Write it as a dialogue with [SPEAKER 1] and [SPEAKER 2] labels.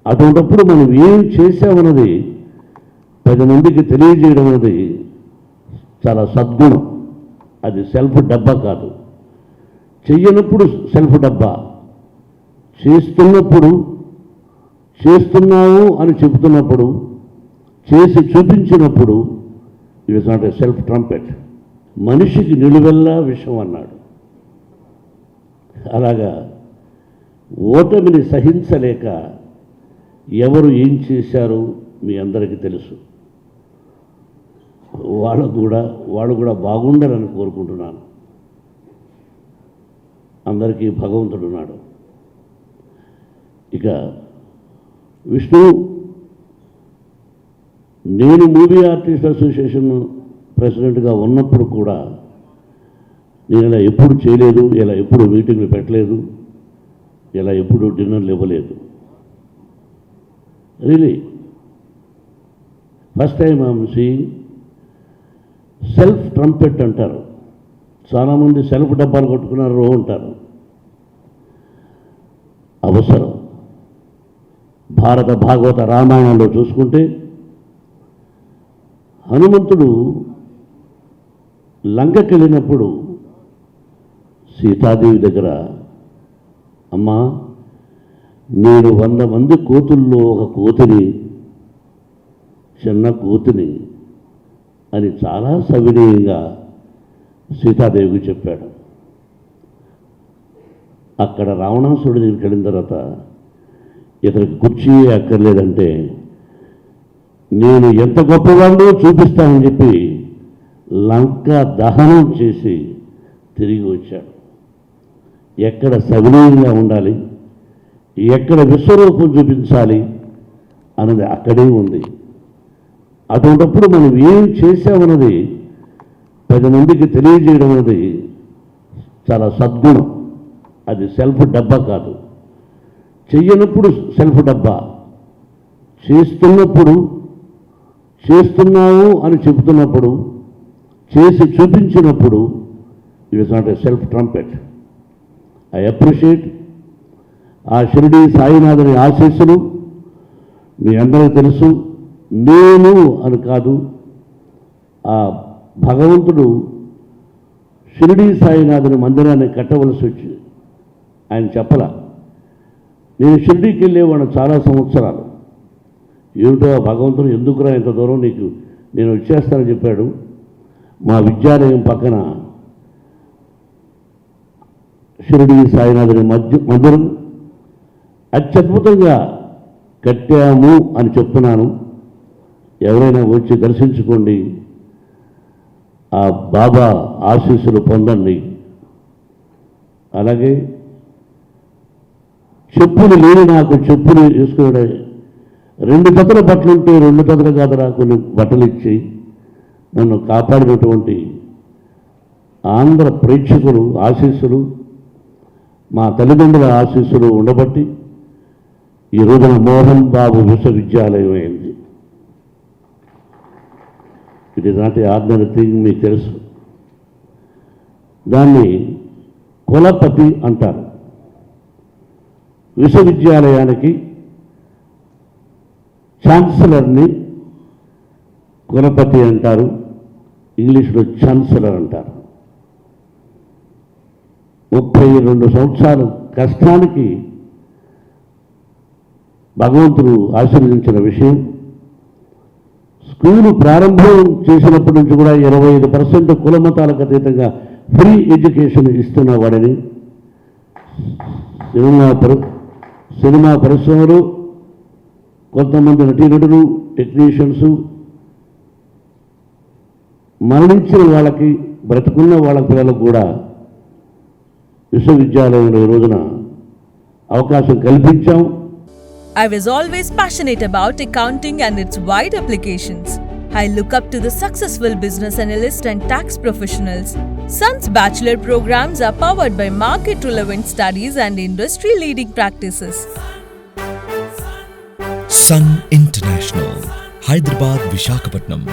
[SPEAKER 1] అటువంటిప్పుడు మనం ఏం చేసామన్నది 10 మందికి తెలియజేయడం అనేది చాలా సద్గుణం. అది సెల్ఫ్ డబ్బా కాదు. చెయ్యనప్పుడు సెల్ఫ్ డబ్బా, చేస్తున్నప్పుడు చేస్తున్నావు అని చెబుతున్నప్పుడు, చేసి చూపించినప్పుడు it is not a self trumpet. మనిషికి నిలువెల్లా విషం అన్నాడు. అలాగా ఓటమిని సహించలేక ఎవరు ఏం చేశారో మీ అందరికీ తెలుసు. వాళ్ళు కూడా బాగుండాలని కోరుకుంటున్నాను. అందరికీ భగవంతుడు ఉన్నాడు. ఇక విష్ణు, నేను మూవీ ఆర్టిస్ట్ అసోసియేషన్ ప్రెసిడెంట్గా ఉన్నప్పుడు కూడా నేను ఇలా ఎప్పుడు చేయలేదు, ఇలా ఎప్పుడు మీటింగ్లు పెట్టలేదు, ఇలా ఎప్పుడు డిన్నర్లు ఇవ్వలేదు. Really first time I'm seeing self trumpet అంటారు. చాలామంది సెల్ఫ్ డబ్బాలు కొట్టుకున్నారు అంటారు. అవసరం. భారత భాగవత రామాయణంలో చూసుకుంటే హనుమంతుడు లంకకి వెళ్ళినప్పుడు సీతాదేవి దగ్గర, అమ్మా నేను 100 మంది కోతుల్లో ఒక కోతిని, చిన్న కోతిని అని చాలా సవినయంగా సీతాదేవికి చెప్పాడు. అక్కడ రావణాసురుడి దగ్గరికి వెళ్ళిన తర్వాత ఇతనికి కుర్చీ అక్కర్లేదంటే నేను ఎంత గొప్పవాడినో చూపిస్తానని చెప్పి లంక దహనం చేసి తిరిగి వచ్చాడు. ఎక్కడ సవినయంగా ఉండాలి, ఎక్కడ విశ్వరూపం చూపించాలి అన్నది అక్కడే ఉంది. అటువంటిప్పుడు మనం ఏం చేసామన్నది 10 మందికి తెలియజేయడం అనేది చాలా సద్గుణం. అది సెల్ఫ్ డబ్బా కాదు. చెయ్యనప్పుడు సెల్ఫ్ డబ్బా, చేస్తున్నప్పుడు చేస్తున్నావు అని చెబుతున్నప్పుడు, చేసి చూపించినప్పుడు it is not a self trumpet. I appreciate ఆ షిరిడి సాయినాథుని ఆశీస్సులు మీ అందరికీ తెలుసు. నేను అని కాదు, ఆ భగవంతుడు షిరిడి సాయినాథుని మందిరాన్ని కట్టవలసి వచ్చి ఆయన చెప్పలా. నేను షిరిడీకి వెళ్ళేవాడు చాలా సంవత్సరాలు. ఏమిటో ఆ భగవంతుడు ఎందుకురా ఇంత దూరం, నీకు నేను వచ్చేస్తానని చెప్పాడు. మా విద్యాలయం పక్కన షిరిడి సాయినాథుని మందిరం అత్యద్భుతంగా కట్టాము అని చెప్తున్నాను. ఎవరైనా వచ్చి దర్శించుకోండి, ఆ బాబా ఆశీస్సులు పొందండి. అలాగే చెప్పులు లేని నాకు చెప్పులు వేసుకునే 2 జతల బట్టలు ఉంటే 2 జతలు కాదరా కొన్ని బట్టలు ఇచ్చి నన్ను కాపాడినటువంటి ఆంధ్ర ప్రేక్షకులు ఆశీస్సులు, మా తల్లిదండ్రుల ఆశీస్సులు ఉండబట్టి ఈ రోజున మోహన్ బాబు విశ్వవిద్యాలయం అయింది. It is not a ordinary thing, మీకు తెలుసు. దాన్ని కులపతి అంటారు. విశ్వవిద్యాలయానికి ఛాన్సలర్ని కులపతి అంటారు, ఇంగ్లీష్లో ఛాన్సలర్ అంటారు. 32 సంవత్సరాలు కష్టానికి భగవంతుడు ఆశీర్వదించిన విషయం. స్కూలు ప్రారంభం చేసినప్పటి నుంచి కూడా 25% కులమతాలకు అతీతంగా ఫ్రీ ఎడ్యుకేషన్ ఇస్తున్న వాడిని. సినిమా పరిశ్రమలు, కొంతమంది నటీనటులు, టెక్నీషియన్స్, మరణించిన వాళ్ళకి, బ్రతుకున్న వాళ్ళ పిల్లలకు కూడా విశ్వవిద్యాలయంలో ఈ రోజున అవకాశం కల్పించాం.
[SPEAKER 2] I was always passionate about accounting and its wide applications. I look up to the successful business analyst and tax professionals. Sun's bachelor programs are powered by market-relevant studies and industry-leading practices.
[SPEAKER 3] Sun International, Hyderabad, Visakhapatnam.